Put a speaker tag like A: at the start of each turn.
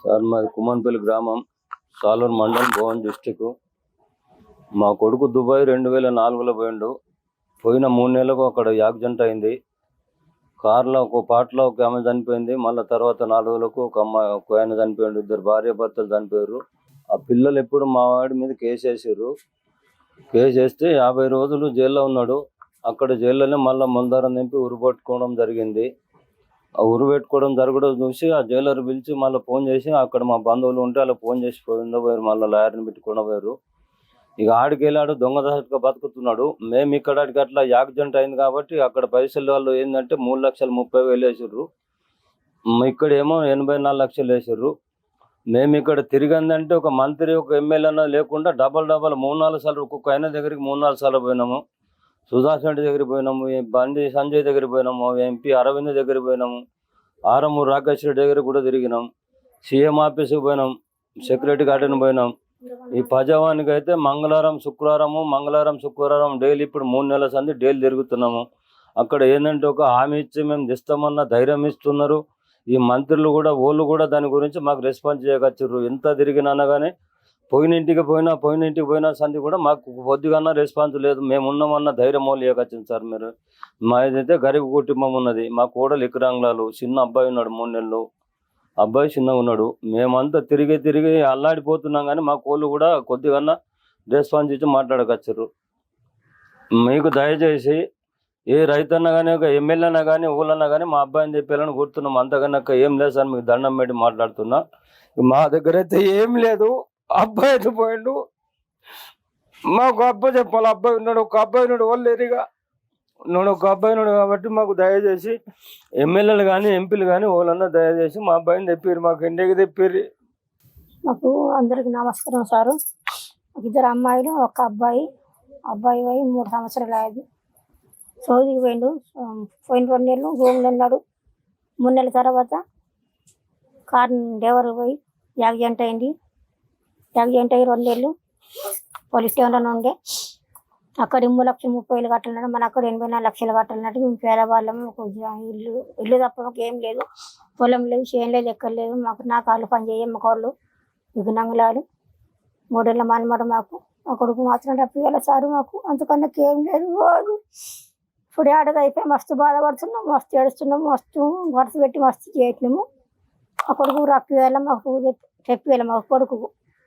A: Sir మాది కుమన్పల్లి గ్రామం, సాలూరు మండలం, భువన్ డిస్టిక్. మా కొడుకు దుబాయ్ 2004లో పోయిండు. పోయిన 3 నెలలకు అక్కడ యాక్సిడెంట్ అయింది. కార్లో ఒక పాటలో ఒక ఆమె చనిపోయింది. మళ్ళీ తర్వాత 4 రోజులకు ఒక ఆయన చనిపోయిండు. 2 భార్య భర్తలు చనిపోయారు. ఆ పిల్లలు ఎప్పుడు మా వాడి మీద కేసు వేసారు. కేసు వేస్తే 50 రోజులు జైల్లో ఉన్నాడు. అక్కడ జైల్లోనే మళ్ళీ మందారం నింపి ఉరిపెట్టుకోవడం జరిగింది. ఆ ఉరిపెట్టుకోవడం జరగడం చూసి ఆ జైలర్ పిలిచి మళ్ళీ ఫోన్ చేసి, అక్కడ మా బంధువులు ఉంటే అలా ఫోన్ చేసి పోయారు. మళ్ళీ లాయర్ని పెట్టుకుని పోయారు. ఇక ఆడికి వెళ్ళాడు, దొంగదాటుగా బతుకుతున్నాడు. మేము ఇక్కడ అట్లా యాక్సిడెంట్ అయింది కాబట్టి అక్కడ పైసలు వాళ్ళు ఏంటంటే 3,30,000 వేసారు. ఇక్కడేమో 84 లక్షలు వేసారు. మేము ఇక్కడ తిరిగిందంటే ఒక మంత్రి, ఒక ఎమ్మెల్యే అన్న లేకుండా డబల్ 3-4 సార్లు, ఒక్కొక్క ఆయన దగ్గరికి 3-4 సార్లు పోయినాము. సుధాస్ రెడ్డి దగ్గరికి పోయినాము, బండి సంజయ్ దగ్గరికి పోయినాము, ఎంపీ అరవింద్ దగ్గరికి పోయినాము, ఆరమూరు రాకేష్ రెడ్డి దగ్గర కూడా తిరిగినాం, సీఎం ఆఫీస్కి పోయినాం, సెక్యూరిటీ గార్డెన్ పోయినాం. ఈ ప్రజావానికి అయితే మంగళవారం శుక్రవారం డైలీ ఇప్పుడు 3 నెలల సంది డైలీ తిరుగుతున్నాము. అక్కడ ఏంటంటే ఒక హామీ ఇచ్చి మేము తెస్తామన్న ధైర్యం ఇస్తున్నారు. ఈ మంత్రులు కూడా వాళ్ళు కూడా దాని గురించి మాకు రెస్పాన్స్ చేయగచ్చరు. ఎంత తిరిగినా కానీ పోయిన ఇంటికి పోయినా సంది కూడా మాకు కొద్దిగా రెస్పాన్స్ లేదు. మేము ఉన్నామన్న ధైర్యం వాళ్ళు ఇవ్వకొచ్చింది సార్. మీరు మాదైతే గరీబ్ కుటుంబం ఉన్నది. మా కోడలు ఇకరాంగులాలు, చిన్న అబ్బాయి ఉన్నాడు, 3 నెలలు అబ్బాయి చిన్నగా ఉన్నాడు. మేమంతా తిరిగి అల్లాడిపోతున్నాం కానీ మా కోళ్ళు కూడా కొద్దిగా రెస్పాన్స్ ఇచ్చి మాట్లాడకొచ్చారు. మీకు దయచేసి ఏ రైతన్నా కానీ, ఒక ఎమ్మెల్యే అన్నా కానీ, ఊళ్ళన్నా కానీ మా అబ్బాయిని చెప్పాలని గుర్తున్నాం. అంతకన్నా ఏం లేదు సార్. మీకు దండం పెట్టి మాట్లాడుతున్నా. మా దగ్గర అయితే ఏం లేదు. అబ్బాయి అయితే పోయిండు. మాకు అబ్బాయి చెప్పాలి. అబ్బాయి ఉన్నాడు, ఒక అబ్బాయి ఉన్నాడు, వాళ్ళు ఎరిగా ఉన్నాడు, ఒక అబ్బాయి ఉన్నాడు. కాబట్టి మాకు దయచేసి ఎమ్మెల్యేలు కానీ, ఎంపీలు కానీ వాళ్ళన్నా దయచేసి మా అబ్బాయిని తెప్పిర్రు, మాకు ఇంటికి తెప్పిర్రు.
B: మాకు అందరికి నమస్కారం సారు. 2 అమ్మాయిలు, ఒక అబ్బాయి. అబ్బాయి పోయి 3 సంవత్సరాలు అయ్యింది. సౌదీకి పోయిండు. పోయిన 2 నెలలు రూమ్లో ఉన్నాడు. 3 నెలల తర్వాత కారు డ్రైవర్ పోయి యాక్సిడెంట్ అయింది. యాక్సిడెంట్ అయ్యి 2 నెలలు పోలీస్ స్టేషన్లో ఉండే. అక్కడ 3,30,000 కట్టాలన్నాడు. మన అక్కడ 84 లక్షలు కట్టాలన్నట్టు. మేము పేదవాళ్ళము. ఇల్లు తప్ప మాకు ఏం లేదు. పొలం లేదు, చేయం లేదు, ఎక్కడ లేదు. నా కాళ్ళు పని చేయం. మా కోళ్ళు వికలాంగులాలు. 3 ఏళ్ళ మనమడు మాకు. మా కొడుకు మాత్రం రప్పియాలి సారు. మాకు అంతకన్నా ఏం లేదు. ఇప్పుడు ఆడది అయిపోయి మస్తు బాధపడుతున్నాం, మస్తు ఏడుస్తున్నాం, మస్తు వరుస పెట్టి మస్తు చేయట్లేము. మా కొడుకు రప్పియాలి, మాకు చెప్పేయాలి మా కొడుకు.